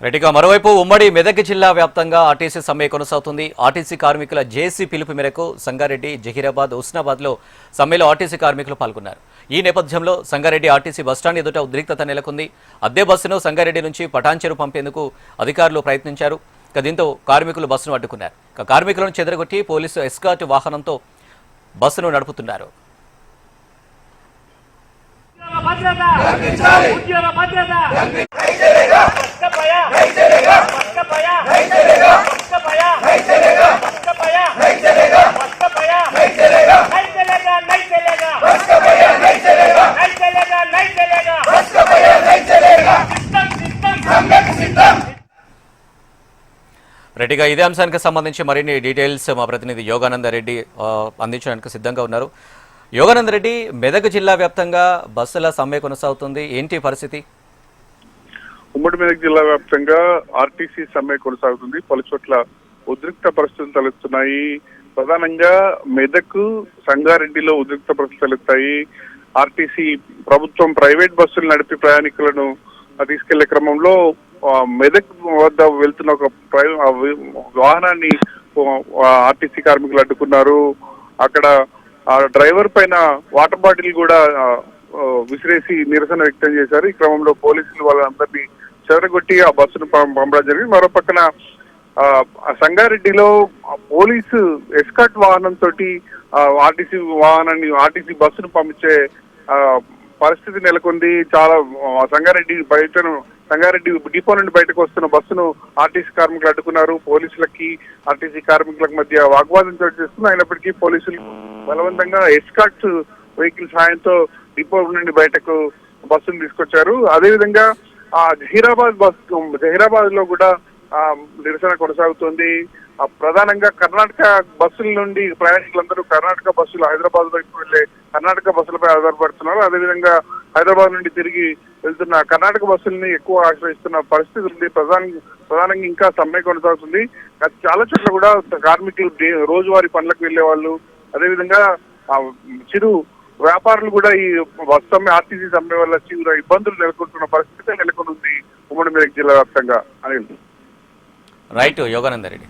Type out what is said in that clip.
రెడ్డిగా మరోవైపు ఉమ్మడి మెదక్ జిల్లా వ్యాప్తంగా ఆర్టీసీ సమ్మె కొనసాగుతుంది. ఆర్టీసీ కార్మికుల జేఏసీ పిలుపు మేరకు సంగారెడ్డి, జహీరాబాద్, హుస్నాబాద్లో సమ్మెలో ఆర్టీసీ కార్మికులు పాల్గొన్నారు. ఈ నేపథ్యంలో సంగారెడ్డి ఆర్టీసీ బస్టాండ్ ఎదుట ఉద్రిక్తత నెలకొంది. అద్దె బస్సును సంగారెడ్డి నుంచి పటాన్చెరు పంపేందుకు అధికారులు ప్రయత్నించారు. దీంతో కార్మికులు బస్సును అడ్డుకున్నారు. కార్మికులను చెదరగొట్టి పోలీసు ఎస్కార్ట్ వాహనంతో బస్సును నడుపుతున్నారు. రెడ్డిగా ఇదే అంశానికి సంబంధించి మరిన్ని డీటెయిల్స్ మా ప్రతినిధి యోగానంద రెడ్డి అందించడానికి సిద్ధంగా ఉన్నారు. యోగానంద రెడ్డి, మెదక్ జిల్లా వ్యాప్తంగా బస్సుల సమ్మె కొనసాగుతుంది, ఏంటి పరిస్థితి? ఉమ్మడి మెదక్ జిల్లా వ్యాప్తంగా ఆర్టీసీ సమ్మె కొనసాగుతుంది. పలు చోట్ల ఉద్రిక్త పరిస్థితులు తలెత్తున్నాయి. ప్రధానంగా మెదక్, సంగారెడ్డిలో ఉద్రిక్త పరిస్థితులు తలెత్తాయి. ఆర్టీసీ ప్రభుత్వం ప్రైవేట్ బస్సులు నడిపి ప్రయాణికులను తీసుకెళ్లే క్రమంలో మెదక్ వద్ద వెళ్తున్న ఒక వాహనాన్ని ఆర్టీసీ కార్మికులు అడ్డుకున్నారు. అక్కడ ఆ డ్రైవర్ పైన వాటర్ బాటిల్ కూడా విసిరేసి నిరసన వ్యక్తం చేశారు. ఈ క్రమంలో పోలీసులు వాళ్ళందరినీ చెదరగొట్టి ఆ బస్సును పంపడం జరిగింది. మరో పక్కన సంగారెడ్డిలో పోలీసు ఎస్కార్ట్ వాహనంతో ఆర్టీసీ బస్సును పంపించే పరిస్థితి నెలకొంది. చాలా సంగారెడ్డి డిపో నుండి బయటకు వస్తున్న బస్సును ఆర్టీసీ కార్మికులు అడ్డుకున్నారు. పోలీసులకి ఆర్టీసీ కార్మికులకు మధ్య వాగ్వాదం చోటు చేస్తుంది. అయినప్పటికీ పోలీసులు బలవంతంగా ఎస్కార్ట్ వెహికల్ సాయంతో డిపో నుండి బయటకు బస్సును తీసుకొచ్చారు. అదేవిధంగా జహీరాబాద్ లో కూడా నిరసన కొనసాగుతోంది. ప్రధానంగా కర్ణాటక బస్సుల నుండి ప్రయాణికులందరూ కర్ణాటక బస్సులు హైదరాబాద్ వైపు వెళ్లే కర్ణాటక బస్సులపై ఆధారపడుతున్నారు. అదేవిధంగా హైదరాబాద్ నుండి తిరిగి వెళ్తున్న కర్ణాటక బస్సుల్ని ఎక్కువ ఆశ్రయిస్తున్న పరిస్థితి ఉంది. ప్రధానంగా ఇంకా సమ్మె కొనసాగుతుంది. చాలా చోట్ల కూడా కార్మికులు రోజువారీ పనులకు వెళ్లే వాళ్ళు, అదేవిధంగా చిరు వ్యాపారులు కూడా ఈ బస్ సమ్మె, ఆర్టీసీ సమ్మె వల్ల తీవ్ర ఇబ్బందులు నెలకొంటున్న పరిస్థితి నెలకొని ఉంది ఉమ్మడి మెదక్ జిల్లా వ్యాప్తంగా. రైట్ యోగానంద రెడ్డి.